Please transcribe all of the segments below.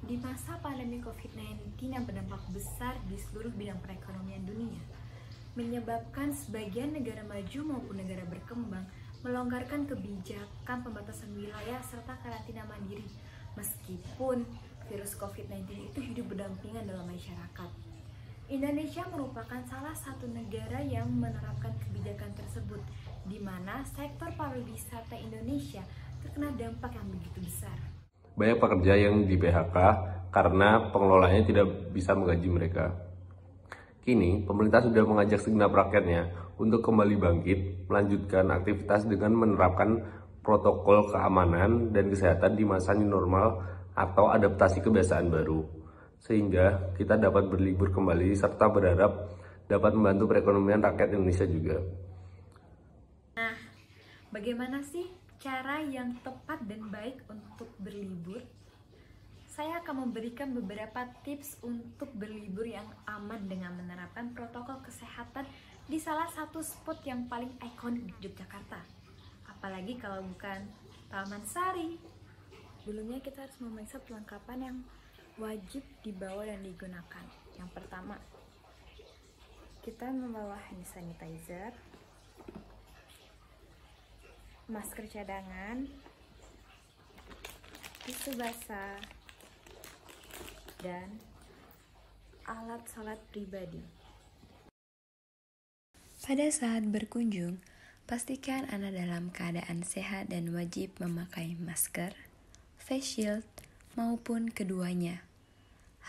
Di masa pandemi COVID-19 yang berdampak besar di seluruh bidang perekonomian dunia, menyebabkan sebagian negara maju maupun negara berkembang melonggarkan kebijakan pembatasan wilayah serta karantina mandiri, meskipun virus COVID-19 itu hidup berdampingan dalam masyarakat. Indonesia merupakan salah satu negara yang menerapkan kebijakan tersebut, di mana sektor pariwisata Indonesia terkena dampak yang begitu besar. Banyak pekerja yang di PHK karena pengelolanya tidak bisa menggaji mereka. Kini, pemerintah sudah mengajak segenap rakyatnya untuk kembali bangkit, melanjutkan aktivitas dengan menerapkan protokol keamanan dan kesehatan di masa new normal atau adaptasi kebiasaan baru, sehingga kita dapat berlibur kembali serta berharap dapat membantu perekonomian rakyat Indonesia juga. Nah, bagaimana sih cara yang tepat dan baik untuk berlibur? Saya akan memberikan beberapa tips untuk berlibur yang aman dengan menerapkan protokol kesehatan di salah satu spot yang paling ikonik di Yogyakarta. Apalagi kalau bukan Taman Sari. Dulunya kita harus memeriksa perlengkapan yang wajib dibawa dan digunakan. Yang pertama, kita membawa hand sanitizer, masker cadangan, tisu basah, dan alat sholat pribadi. Pada saat berkunjung, pastikan Anda dalam keadaan sehat dan wajib memakai masker, face shield, maupun keduanya.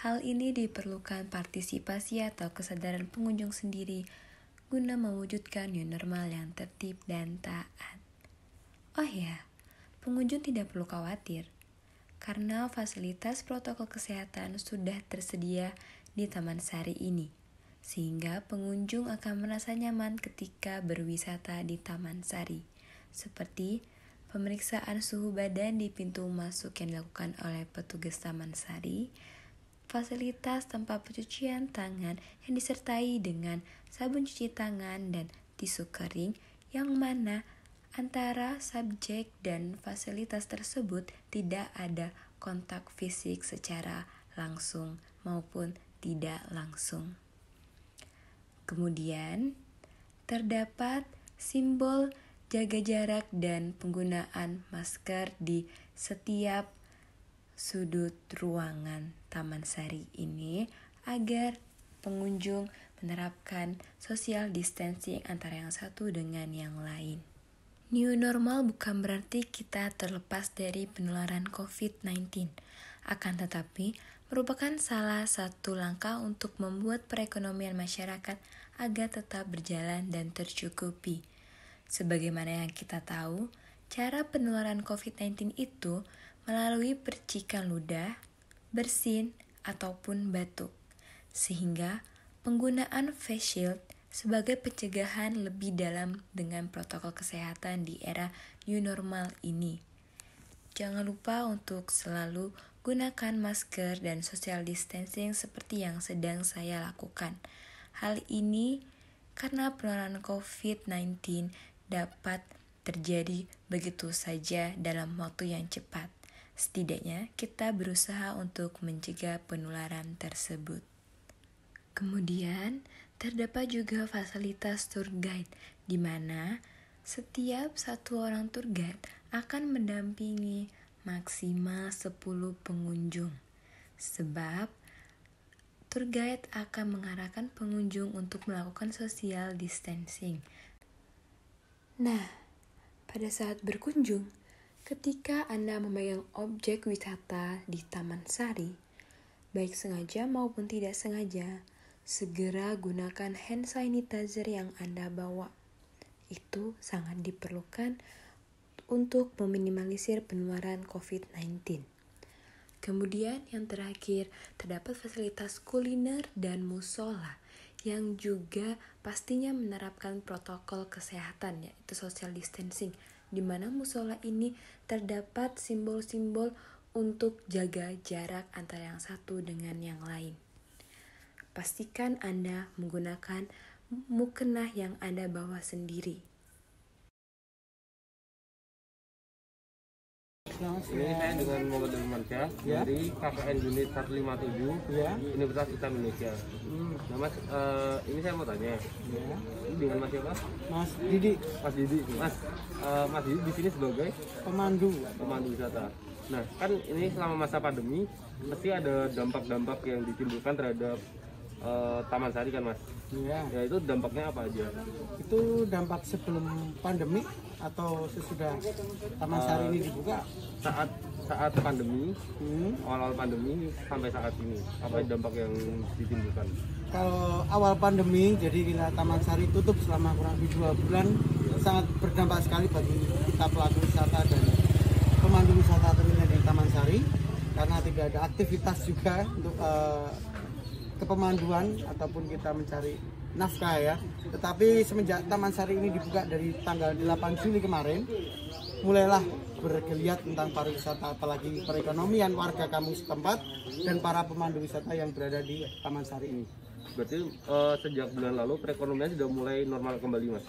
Hal ini diperlukan partisipasi atau kesadaran pengunjung sendiri guna mewujudkan new normal yang tertib dan taat. Oh ya, pengunjung tidak perlu khawatir, karena fasilitas protokol kesehatan sudah tersedia di Taman Sari ini, sehingga pengunjung akan merasa nyaman ketika berwisata di Taman Sari, seperti pemeriksaan suhu badan di pintu masuk yang dilakukan oleh petugas Taman Sari, fasilitas tempat pencucian tangan yang disertai dengan sabun cuci tangan dan tisu kering, yang mana antara subjek dan fasilitas tersebut tidak ada kontak fisik secara langsung maupun tidak langsung. Kemudian, terdapat simbol jaga jarak dan penggunaan masker di setiap sudut ruangan Taman Sari ini agar pengunjung menerapkan social distancing antara yang satu dengan yang lain. New normal bukan berarti kita terlepas dari penularan COVID-19, akan tetapi merupakan salah satu langkah untuk membuat perekonomian masyarakat agar tetap berjalan dan tercukupi. Sebagaimana yang kita tahu, cara penularan COVID-19 itu melalui percikan ludah, bersin, ataupun batuk, sehingga penggunaan face shield sebagai pencegahan lebih dalam dengan protokol kesehatan di era new normal ini. Jangan lupa untuk selalu gunakan masker dan social distancing seperti yang sedang saya lakukan. Hal ini karena penularan COVID-19 dapat terjadi begitu saja dalam waktu yang cepat. Setidaknya kita berusaha untuk mencegah penularan tersebut. Kemudian, terdapat juga fasilitas tour guide, di mana setiap satu orang tour guide akan mendampingi maksimal 10 pengunjung. Sebab, tour guide akan mengarahkan pengunjung untuk melakukan social distancing. Nah, pada saat berkunjung, ketika Anda memegang objek wisata di Taman Sari, baik sengaja maupun tidak sengaja, segera gunakan hand sanitizer yang Anda bawa. itu sangat diperlukan untuk meminimalisir penularan COVID-19. Kemudian yang terakhir, terdapat fasilitas kuliner dan musola yang juga pastinya menerapkan protokol kesehatan, yaitu social distancing, di mana musola ini terdapat simbol-simbol untuk jaga jarak antara yang satu dengan yang lain. Pastikan Anda menggunakan mukena yang Anda bawa sendiri. Ini saya dengan Muhammad Almansyah dari KKN Unit 157 Universitas Islam Indonesia. Nah Mas, ini saya mau tanya, ini dengan Mas siapa? Mas Didi. Mas Didi. Mas Didi di sini sebagai Pemandu wisata. Nah kan ini selama masa pandemi pasti ada dampak-dampak yang ditimbulkan terhadap Taman Sari kan Mas? Iya. Ya itu dampaknya apa aja? Itu dampak sebelum pandemi atau sesudah Taman Sari ini dibuka? Saat pandemi, awal pandemi sampai saat ini, apa dampak yang ditimbulkan? Kalau awal pandemi, jadi kita Taman Sari tutup selama kurang lebih 2 bulan, sangat berdampak sekali bagi kita pelaku wisata dan pemandu wisata tentunya di Taman Sari, karena tidak ada aktivitas juga untuk kepemanduan ataupun kita mencari nafkah ya. Tetapi semenjak Taman Sari ini dibuka dari tanggal 8 Juli kemarin, mulailah bergeliat tentang pariwisata, apalagi perekonomian warga kampung setempat dan para pemandu wisata yang berada di Taman Sari ini. Berarti sejak bulan lalu perekonomian sudah mulai normal kembali Mas?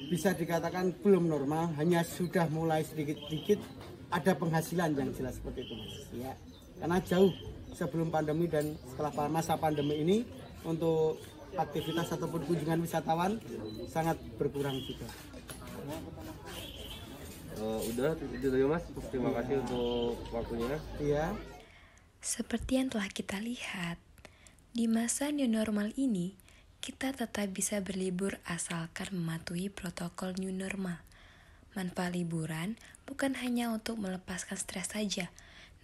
Bisa dikatakan belum normal, hanya sudah mulai sedikit-sedikit ada penghasilan yang jelas seperti itu Mas. Ya, karena jauh sebelum pandemi dan setelah masa pandemi ini untuk aktivitas ataupun kunjungan wisatawan sangat berkurang juga. Udah itu ya Mas, terima kasih untuk waktunya. Iya. Seperti yang telah kita lihat, di masa new normal ini, kita tetap bisa berlibur asalkan mematuhi protokol new normal. Manfaat liburan bukan hanya untuk melepaskan stres saja,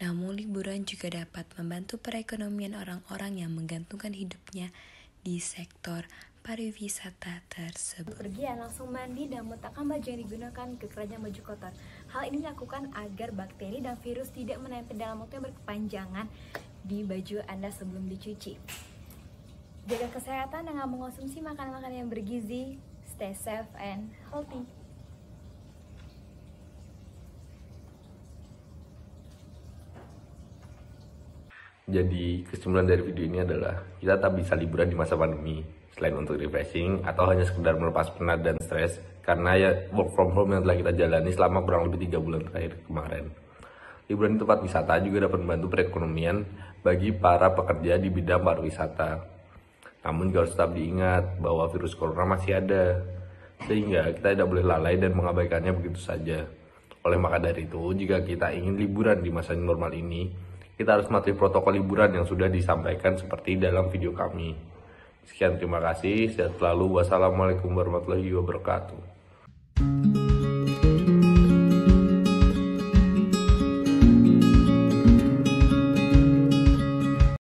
namun liburan juga dapat membantu perekonomian orang-orang yang menggantungkan hidupnya di sektor pariwisata tersebut. Pergi langsung mandi dan meletakkan baju yang digunakan ke keranjang baju kotor. Hal ini dilakukan agar bakteri dan virus tidak menempel dalam waktu yang berkepanjangan di baju Anda sebelum dicuci. Jaga kesehatan dengan mengonsumsi makanan-makanan yang bergizi. Stay safe and healthy. Jadi kesimpulan dari video ini adalah kita tak bisa liburan di masa pandemi selain untuk refreshing atau hanya sekedar melepas penat dan stres karena ya work from home yang telah kita jalani selama kurang lebih 3 bulan terakhir kemarin. Liburan di tempat wisata juga dapat membantu perekonomian bagi para pekerja di bidang pariwisata. Namun juga harus tetap diingat bahwa virus corona masih ada, sehingga kita tidak boleh lalai dan mengabaikannya begitu saja. Oleh maka dari itu, jika kita ingin liburan di masa normal ini, kita harus mematuhi protokol liburan yang sudah disampaikan seperti dalam video kami. Sekian, terima kasih. Sehat selalu. Wassalamualaikum warahmatullahi wabarakatuh.